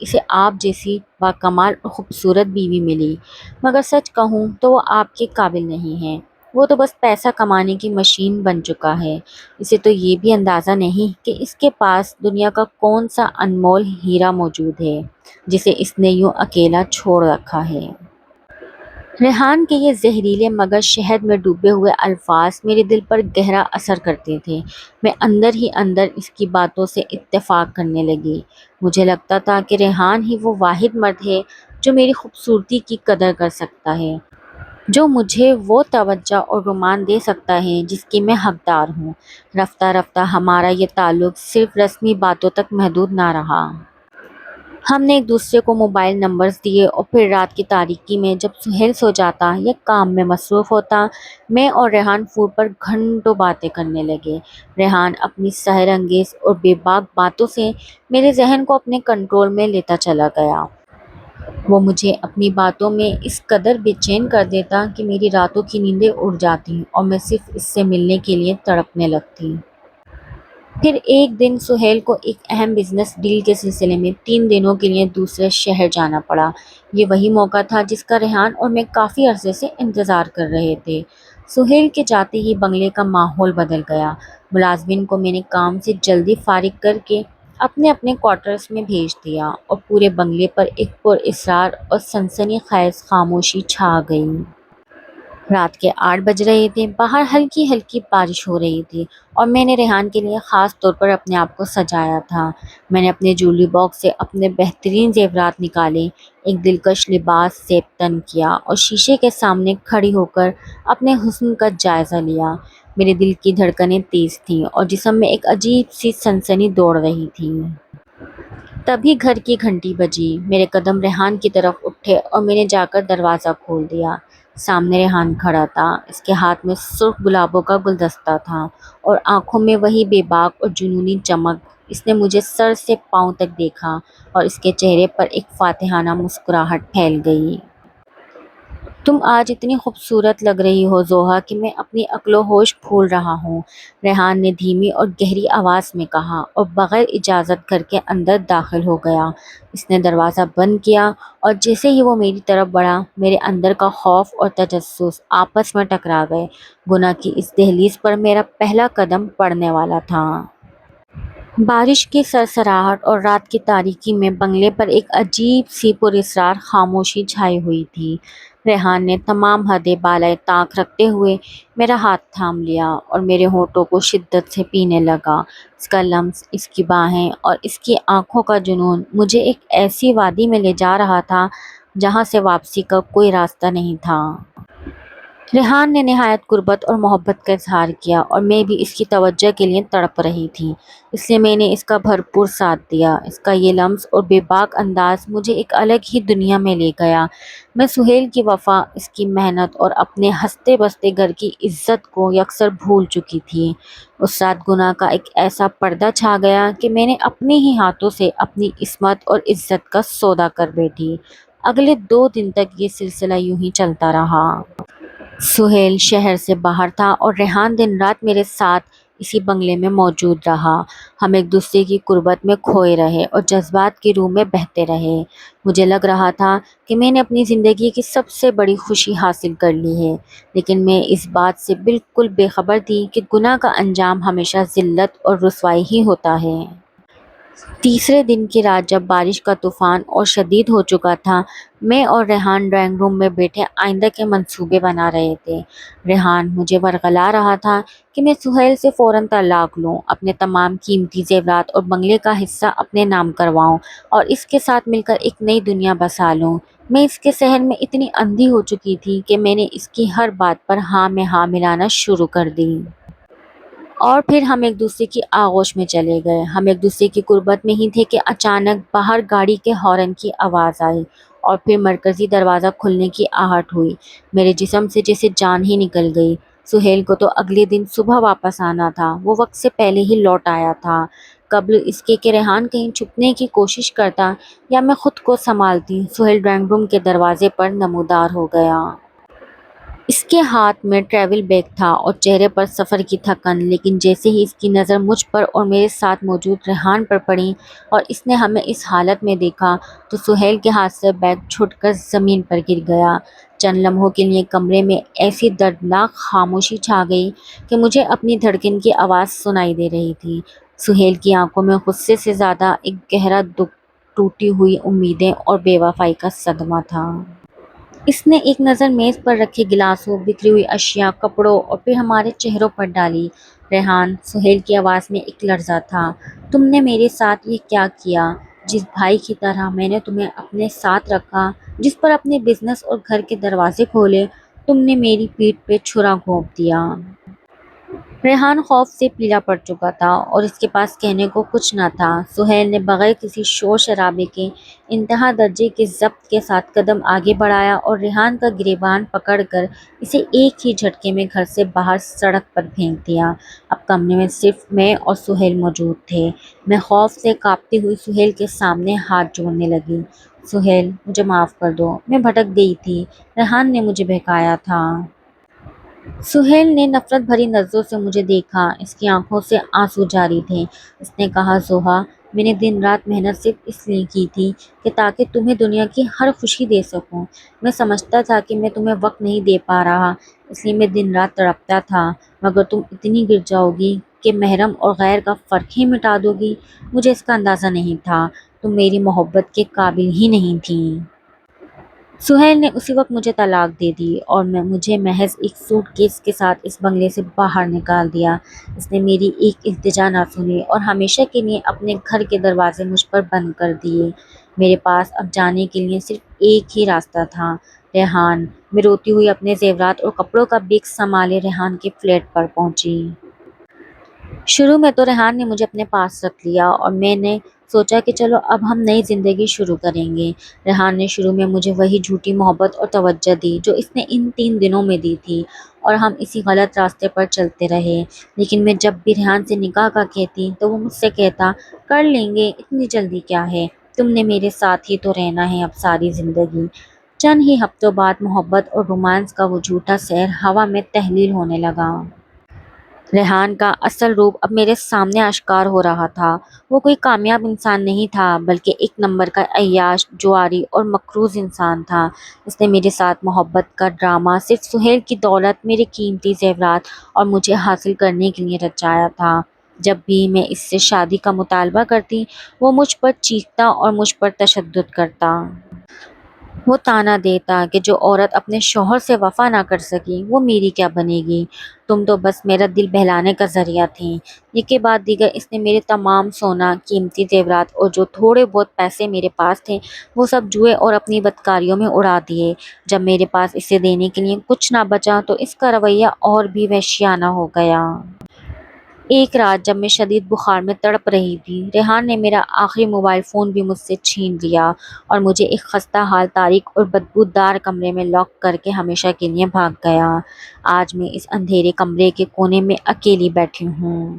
اسے آپ جیسی باکمال اور خوبصورت بیوی ملی، مگر سچ کہوں تو وہ آپ کے قابل نہیں ہے۔ وہ تو بس پیسہ کمانے کی مشین بن چکا ہے۔ اسے تو یہ بھی اندازہ نہیں کہ اس کے پاس دنیا کا کون سا انمول ہیرا موجود ہے جسے اس نے یوں اکیلا چھوڑ رکھا ہے۔ ریحان کے یہ زہریلے مگر شہد میں ڈوبے ہوئے الفاظ میرے دل پر گہرا اثر کرتے تھے۔ میں اندر ہی اندر اس کی باتوں سے اتفاق کرنے لگی۔ مجھے لگتا تھا کہ ریحان ہی وہ واحد مرد ہے جو میری خوبصورتی کی قدر کر سکتا ہے، جو مجھے وہ توجہ اور رومان دے سکتا ہے جس کی میں حقدار ہوں۔ رفتہ رفتہ ہمارا یہ تعلق صرف رسمی باتوں تک محدود نہ رہا۔ ہم نے ایک دوسرے کو موبائل نمبرز دیے اور پھر رات کی تاریکی میں جب سہیل سو جاتا یا کام میں مصروف ہوتا، میں اور ریحان فون پر گھنٹوں باتیں کرنے لگے۔ ریحان اپنی سحر انگیز اور بے باک باتوں سے میرے ذہن کو اپنے کنٹرول میں لیتا چلا گیا۔ وہ مجھے اپنی باتوں میں اس قدر بے چین کر دیتا کہ میری راتوں کی نیندیں اڑ جاتی اور میں صرف اس سے ملنے کے لیے تڑپنے لگتی۔ پھر ایک دن سہیل کو ایک اہم بزنس ڈیل کے سلسلے میں 3 دنوں کے لیے دوسرے شہر جانا پڑا۔ یہ وہی موقع تھا جس کا ریحان اور میں کافی عرصے سے انتظار کر رہے تھے۔ سہیل کے جاتے ہی بنگلے کا ماحول بدل گیا۔ ملازمین کو میں نے کام سے جلدی فارغ کر کے اپنے اپنے کوارٹرز میں بھیج دیا اور پورے بنگلے پر ایک پراسرار اور سنسنی خیز خاموشی چھا گئی۔ رات کے 8 بج رہے تھے، باہر ہلکی ہلکی بارش ہو رہی تھی اور میں نے ریحان کے لیے خاص طور پر اپنے آپ کو سجایا تھا۔ میں نے اپنے جویلری باکس سے اپنے بہترین زیورات نکالے، ایک دلکش لباس زیب تن کیا اور شیشے کے سامنے کھڑی ہو کر اپنے حسن کا جائزہ لیا۔ میرے دل کی دھڑکنیں تیز تھیں اور جسم میں ایک عجیب سی سنسنی دوڑ رہی تھی۔ تبھی گھر کی گھنٹی بجی، میرے قدم ریحان کی طرف اٹھے اور میں نے جا کر دروازہ کھول دیا۔ سامنے ریحان کھڑا تھا، اس کے ہاتھ میں سرخ گلابوں کا گلدستہ تھا اور آنکھوں میں وہی بے باک اور جنونی چمک۔ اس نے مجھے سر سے پاؤں تک دیکھا اور اس کے چہرے پر ایک فاتحانہ مسکراہٹ پھیل گئی۔ تم آج اتنی خوبصورت لگ رہی ہو زوہا کہ میں اپنی عقل و ہوش بھول رہا ہوں، ریحان نے دھیمی اور گہری آواز میں کہا اور بغیر اجازت گھر کے اندر داخل ہو گیا۔ اس نے دروازہ بند کیا اور جیسے ہی وہ میری طرف بڑھا، میرے اندر کا خوف اور تجسس آپس میں ٹکرا گئے۔ گناہ کی اس دہلیز پر میرا پہلا قدم پڑنے والا تھا۔ بارش کی سرسراہٹ اور رات کی تاریکی میں بنگلے پر ایک عجیب سی پراسرار خاموشی چھائی ہوئی تھی۔ ریحان نے تمام حدیں بالائے طاق رکھتے ہوئے میرا ہاتھ تھام لیا اور میرے ہونٹوں کو شدت سے پینے لگا۔ اس کا لمس، اس کی باہیں اور اس کی آنکھوں کا جنون مجھے ایک ایسی وادی میں لے جا رہا تھا جہاں سے واپسی کا کوئی راستہ نہیں تھا۔ ریحان نے نہایت قربت اور محبت کا اظہار کیا اور میں بھی اس کی توجہ کے لیے تڑپ رہی تھی، اس لیے میں نے اس کا بھرپور ساتھ دیا۔ اس کا یہ لمس اور بے باک انداز مجھے ایک الگ ہی دنیا میں لے گیا۔ میں سہیل کی وفا، اس کی محنت اور اپنے ہنستے بستے گھر کی عزت کو یکسر بھول چکی تھی۔ اس رات گناہ کا ایک ایسا پردہ چھا گیا کہ میں نے اپنے ہی ہاتھوں سے اپنی عصمت اور عزت کا سودا کر بیٹھی۔ اگلے 2 دن تک یہ سلسلہ یوں ہی چلتا رہا۔ سہیل شہر سے باہر تھا اور ریحان دن رات میرے ساتھ اسی بنگلے میں موجود رہا۔ ہم ایک دوسرے کی قربت میں کھوئے رہے اور جذبات کی روح میں بہتے رہے۔ مجھے لگ رہا تھا کہ میں نے اپنی زندگی کی سب سے بڑی خوشی حاصل کر لی ہے، لیکن میں اس بات سے بالکل بے خبر تھی کہ گناہ کا انجام ہمیشہ ذلت اور رسوائی ہی ہوتا ہے۔ تیسرے دن کی رات جب بارش کا طوفان اور شدید ہو چکا تھا، میں اور ریحان ڈرائنگ روم میں بیٹھے آئندہ کے منصوبے بنا رہے تھے۔ ریحان مجھے ورغلا رہا تھا کہ میں سہیل سے فوراً طلاق لوں، اپنے تمام قیمتی زیورات اور بنگلے کا حصہ اپنے نام کرواؤں اور اس کے ساتھ مل کر ایک نئی دنیا بسا لوں۔ میں اس کے سحر میں اتنی اندھی ہو چکی تھی کہ میں نے اس کی ہر بات پر ہاں میں ہاں ملانا شروع کر دی۔ اور پھر ہم ایک دوسرے کی آغوش میں چلے گئے۔ ہم ایک دوسرے کی قربت میں ہی تھے کہ اچانک باہر گاڑی کے ہارن کی آواز آئی اور پھر مرکزی دروازہ کھلنے کی آہٹ ہوئی۔ میرے جسم سے جیسے جان ہی نکل گئی۔ سہیل کو تو اگلے دن صبح واپس آنا تھا، وہ وقت سے پہلے ہی لوٹ آیا تھا۔ قبل اس کے کہ ریحان کہیں چھپنے کی کوشش کرتا یا میں خود کو سنبھالتی، سہیل ڈرائنگ روم کے دروازے پر نمودار ہو گیا۔ اس کے ہاتھ میں ٹریول بیگ تھا اور چہرے پر سفر کی تھکن، لیکن جیسے ہی اس کی نظر مجھ پر اور میرے ساتھ موجود ریحان پر پڑی اور اس نے ہمیں اس حالت میں دیکھا تو سہیل کے ہاتھ سے بیگ چھوٹ کر زمین پر گر گیا۔ چند لمحوں کے لیے کمرے میں ایسی دردناک خاموشی چھا گئی کہ مجھے اپنی دھڑکن کی آواز سنائی دے رہی تھی۔ سہیل کی آنکھوں میں غصے سے زیادہ ایک گہرا دکھ، ٹوٹی ہوئی امیدیں اور بے وفائی کا صدمہ تھا۔ اس نے ایک نظر میز پر رکھے گلاسوں، بکھری ہوئی اشیاء، کپڑوں اور پھر ہمارے چہروں پر ڈالی۔ ریحان، سہیل کی آواز میں ایک لرزہ تھا، تم نے میرے ساتھ یہ کیا کیا؟ جس بھائی کی طرح میں نے تمہیں اپنے ساتھ رکھا، جس پر اپنے بزنس اور گھر کے دروازے کھولے، تم نے میری پیٹھ پہ چھرا گھونپ دیا۔ ریحان خوف سے پیلا پڑ چکا تھا اور اس کے پاس کہنے کو کچھ نہ تھا۔ سہیل نے بغیر کسی شور شرابے کے انتہا درجے کے ضبط کے ساتھ قدم آگے بڑھایا اور ریحان کا گریبان پکڑ کر اسے ایک ہی جھٹکے میں گھر سے باہر سڑک پر پھینک دیا۔ اب کمرے میں صرف میں اور سہیل موجود تھے۔ میں خوف سے کانپتی ہوئی سہیل کے سامنے ہاتھ جوڑنے لگی۔ سہیل، مجھے معاف کر دو، میں بھٹک گئی تھی، ریحان نے مجھے بہکایا تھا۔ سہیل نے نفرت بھری نظروں سے مجھے دیکھا، اس کی آنکھوں سے آنسو جاری تھے۔ اس نے کہا، زوہا، میں نے دن رات محنت صرف اس لیے کی تھی کہ تاکہ تمہیں دنیا کی ہر خوشی دے سکوں۔ میں سمجھتا تھا کہ میں تمہیں وقت نہیں دے پا رہا، اس لیے میں دن رات تڑپتا تھا، مگر تم اتنی گر جاؤ گی کہ محرم اور غیر کا فرق ہی مٹا دو گی۔ مجھے اس کا اندازہ نہیں تھا، تم میری محبت کے قابل ہی نہیں تھیں۔ سہیل نے اسی وقت مجھے طلاق دے دی اور مجھے محض ایک سوٹ کیس کے ساتھ اس بنگلے سے باہر نکال دیا۔ اس نے میری ایک التجا نہ سنی اور ہمیشہ کے لیے اپنے گھر کے دروازے مجھ پر بند کر دیے۔ میرے پاس اب جانے کے لیے صرف ایک ہی راستہ تھا، ریحان۔ میں روتی ہوئی اپنے زیورات اور کپڑوں کا بیگ سنبھالے ریحان کے فلیٹ پر پہنچی۔ شروع میں تو ریحان نے مجھے اپنے پاس رکھ لیا اور میں نے سوچا کہ چلو اب ہم نئی زندگی شروع کریں گے۔ ریحان نے شروع میں مجھے وہی جھوٹی محبت اور توجہ دی جو اس نے ان 3 دنوں میں دی تھی اور ہم اسی غلط راستے پر چلتے رہے۔ لیکن میں جب بھی ریحان سے نکاح کا کہتی تو وہ مجھ سے کہتا، کر لیں گے، اتنی جلدی کیا ہے، تم نے میرے ساتھ ہی تو رہنا ہے اب ساری زندگی۔ چند ہی ہفتوں بعد محبت اور رومانس کا وہ جھوٹا سحر ہوا میں تحلیل ہونے لگا۔ ریحان کا اصل روپ اب میرے سامنے آشکار ہو رہا تھا۔ وہ کوئی کامیاب انسان نہیں تھا، بلکہ ایک نمبر کا عیاش، جواری اور مقروض انسان تھا۔ اس نے میرے ساتھ محبت کا ڈرامہ صرف سہیل کی دولت، میرے قیمتی زیورات اور مجھے حاصل کرنے کے لیے رچایا تھا۔ جب بھی میں اس سے شادی کا مطالبہ کرتی، وہ مجھ پر چیختا اور مجھ پر تشدد کرتا۔ وہ طعنہ دیتا کہ جو عورت اپنے شوہر سے وفا نہ کر سکی وہ میری کیا بنے گی، تم تو بس میرا دل بہلانے کا ذریعہ تھیں۔ یہ کے بعد دیگر اس نے میرے تمام سونا، قیمتی زیورات اور جو تھوڑے بہت پیسے میرے پاس تھے وہ سب جوئے اور اپنی بدکاریوں میں اڑا دیے۔ جب میرے پاس اسے دینے کے لیے کچھ نہ بچا تو اس کا رویہ اور بھی وحشیانہ ہو گیا۔ ایک رات جب میں شدید بخار میں تڑپ رہی تھی، ریحان نے میرا آخری موبائل فون بھی مجھ سے چھین لیا اور مجھے ایک خستہ حال، تاریک اور بدبودار کمرے میں لاک کر کے ہمیشہ کے لیے بھاگ گیا۔ آج میں اس اندھیرے کمرے کے کونے میں اکیلی بیٹھی ہوں۔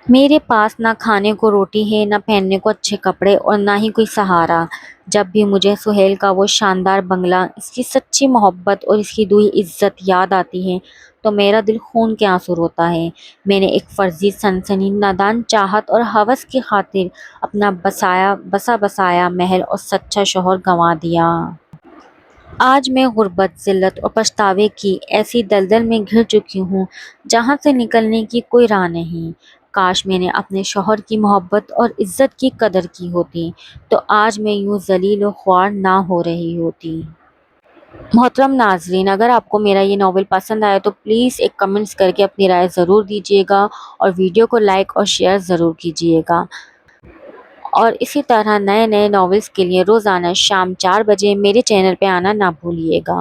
میرے پاس نہ کھانے کو روٹی ہے، نہ پہننے کو اچھے کپڑے اور نہ ہی کوئی سہارا۔ جب بھی مجھے سہیل کا وہ شاندار بنگلہ، اس کی سچی محبت اور اس کی دوئی عزت یاد آتی ہے تو میرا دل خون کے آنسو روتا ہے۔ میں نے ایک فرضی سنسنی، نادان چاہت اور ہوس کی خاطر اپنا بسا بسایا محل اور سچا شوہر گنوا دیا۔ آج میں غربت، ذلت اور پچھتاوے کی ایسی دلدل میں گھر چکی ہوں جہاں سے نکلنے کی کوئی راہ نہیں۔ کاش میں نے اپنے شوہر کی محبت اور عزت کی قدر کی ہوتی تو آج میں یوں ذلیل و خوار نہ ہو رہی ہوتی۔ محترم ناظرین، اگر آپ کو میرا یہ ناول پسند آیا تو پلیز ایک کمنٹس کر کے اپنی رائے ضرور دیجیے گا اور ویڈیو کو لائک اور شیئر ضرور کیجیے گا۔ اور اسی طرح نئے نئے ناولز کے لیے روزانہ شام 4 بجے میرے چینل پہ آنا نہ بھولیے گا۔